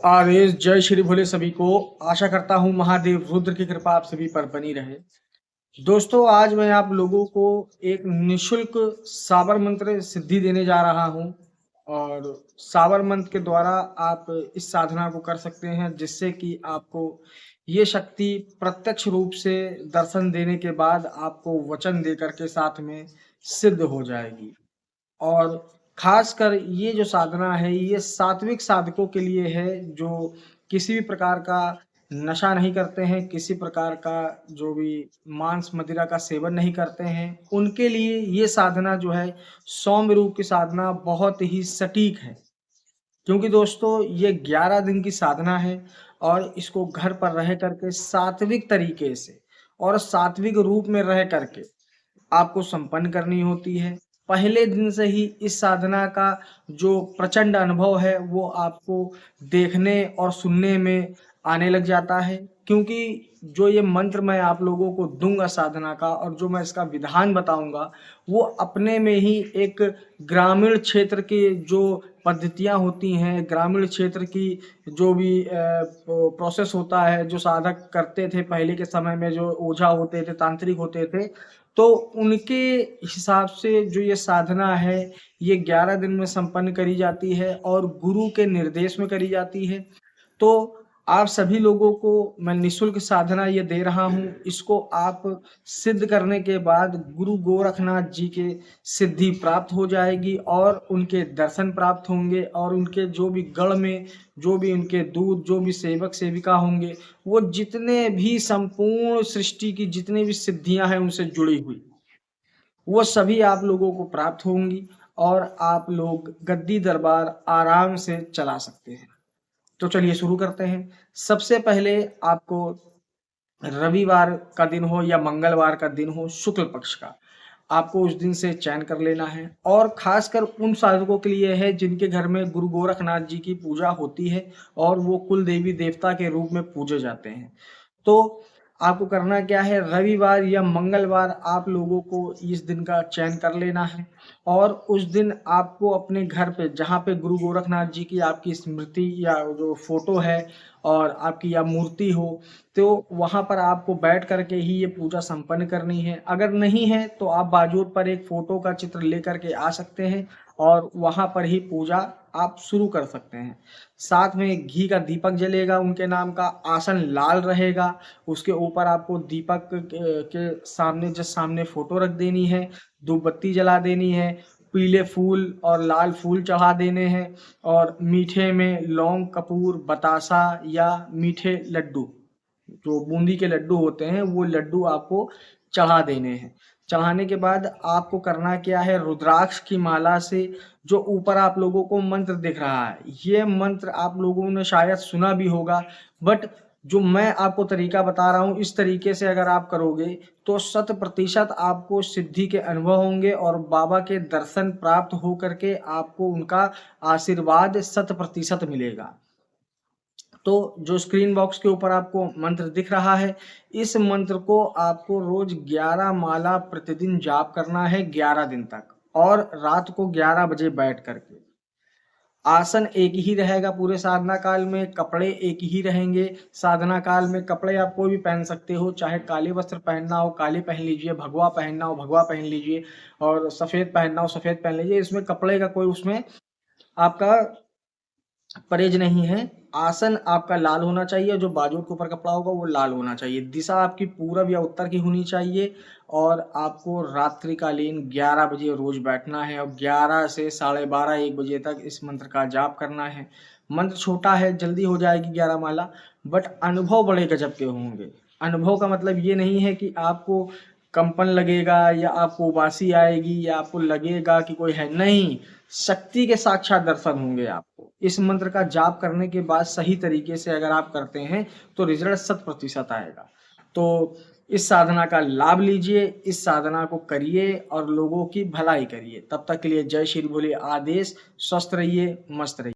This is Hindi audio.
आदेश जय श्री भोले सभी को। आशा करता हूँ महादेव रुद्र की कृपा आप सभी पर बनी रहे। दोस्तों, आज मैं आप लोगों को एक निशुल्क साबर मंत्र सिद्धि देने जा रहा हूँ और साबर मंत्र के द्वारा आप इस साधना को कर सकते हैं, जिससे कि आपको ये शक्ति प्रत्यक्ष रूप से दर्शन देने के बाद आपको वचन देकर के साथ में सिद्ध हो जाएगी। और खासकर ये जो साधना है, ये सात्विक साधकों के लिए है, जो किसी भी प्रकार का नशा नहीं करते हैं, किसी प्रकार का जो भी मांस मदिरा का सेवन नहीं करते हैं, उनके लिए ये साधना जो है, सौम्य रूप की साधना बहुत ही सटीक है। क्योंकि दोस्तों, ये 11 दिन की साधना है और इसको घर पर रह करके सात्विक तरीके से और सात्विक रूप में रह करके आपको संपन्न करनी होती है। पहले दिन से ही इस साधना का जो प्रचंड अनुभव है, वो आपको देखने और सुनने में आने लग जाता है। क्योंकि जो ये मंत्र मैं आप लोगों को दूँगा साधना का, और जो मैं इसका विधान बताऊँगा, वो अपने में ही एक ग्रामीण क्षेत्र की जो पद्धतियाँ होती हैं, ग्रामीण क्षेत्र की जो भी प्रोसेस होता है, जो साधक करते थे पहले के समय में, जो ओझा होते थे, तांत्रिक होते थे, तो उनके हिसाब से जो ये साधना है, ये 11 दिन में संपन्न करी जाती है और गुरु के निर्देश में करी जाती है। तो आप सभी लोगों को मैं निःशुल्क साधना ये दे रहा हूँ। इसको आप सिद्ध करने के बाद गुरु गोरखनाथ जी के सिद्धि प्राप्त हो जाएगी और उनके दर्शन प्राप्त होंगे, और उनके जो भी गढ़ में जो भी उनके दूत, जो भी सेवक सेविका होंगे, वो जितने भी संपूर्ण सृष्टि की जितनी भी सिद्धियां हैं उनसे जुड़ी हुई, वो सभी आप लोगों को प्राप्त होंगी और आप लोग गद्दी दरबार आराम से चला सकते हैं। तो चलिए शुरू करते हैं। सबसे पहले आपको रविवार का दिन हो या मंगलवार का दिन हो, शुक्ल पक्ष का, आपको उस दिन से चयन कर लेना है। और खासकर उन साधकों के लिए है जिनके घर में गुरु गोरखनाथ जी की पूजा होती है और वो कुल देवी देवता के रूप में पूजे जाते हैं। तो आपको करना क्या है, रविवार या मंगलवार आप लोगों को इस दिन का चयन कर लेना है और उस दिन आपको अपने घर पे, जहाँ पे गुरु गोरखनाथ जी की आपकी स्मृति या जो फोटो है और आपकी या मूर्ति हो, तो वहाँ पर आपको बैठ करके ही ये पूजा संपन्न करनी है। अगर नहीं है तो आप बाजूर पर एक फोटो का चित्र लेकर के आ सकते हैं और वहाँ पर ही पूजा आप शुरू कर सकते हैं। साथ में घी का दीपक जलेगा उनके नाम का, आसन लाल रहेगा, उसके ऊपर आपको दीपक के सामने, जस्ट सामने फोटो रख देनी है, धूप बत्ती जला देनी है, पीले फूल और लाल फूल चढ़ा देने हैं, और मीठे में लौंग, कपूर, बतासा या मीठे लड्डू, जो बूंदी के लड्डू होते हैं, वो लड्डू आपको चढ़ा देने हैं। चढ़ाने के बाद आपको करना क्या है, रुद्राक्ष की माला से जो ऊपर आप लोगों को मंत्र दिख रहा है, ये मंत्र आप लोगों ने शायद सुना भी होगा, बट जो मैं आपको तरीका बता रहा हूँ, इस तरीके से अगर आप करोगे तो 100% आपको सिद्धि के अनुभव होंगे और बाबा के दर्शन प्राप्त हो करके आपको उनका आशीर्वाद 100% मिलेगा। तो जो स्क्रीन बॉक्स के ऊपर आपको मंत्र दिख रहा है, इस मंत्र को आपको रोज 11 माला प्रतिदिन जाप करना है 11 दिन तक, और रात को 11 बजे बैठ करके। आसन एक ही रहेगा पूरे साधना काल में, कपड़े एक ही रहेंगे। साधना काल में कपड़े आप कोई भी पहन सकते हो, चाहे काले वस्त्र पहनना हो काले पहन लीजिए, भगवा पहनना हो भगवा पहन लीजिए, और सफेद पहनना हो सफेद पहन लीजिए। इसमें कपड़े का कोई उसमें आपका परहेज नहीं है। आसन आपका लाल होना चाहिए, जो बाजू के ऊपर कपड़ा होगा वो लाल होना चाहिए। दिशा आपकी पूरब या उत्तर की होनी चाहिए, और आपको रात्रिकालीन 11 बजे रोज बैठना है और 11 से 12:30 1 बजे तक इस मंत्र का जाप करना है। मंत्र छोटा है, जल्दी हो जाएगी 11 माला, बट अनुभव बड़े गजब के होंगे। अनुभव का मतलब ये नहीं है कि आपको कंपन लगेगा या आपको उबासी आएगी या आपको लगेगा कि कोई है, नहीं, शक्ति के साक्षात दर्शन होंगे आपको। इस मंत्र का जाप करने के बाद सही तरीके से अगर आप करते हैं तो रिजल्ट 100% आएगा। तो इस साधना का लाभ लीजिए, इस साधना को करिए और लोगों की भलाई करिए। तब तक के लिए जय श्री भोले। आदेश। स्वस्थ रहिए, मस्त रहिए।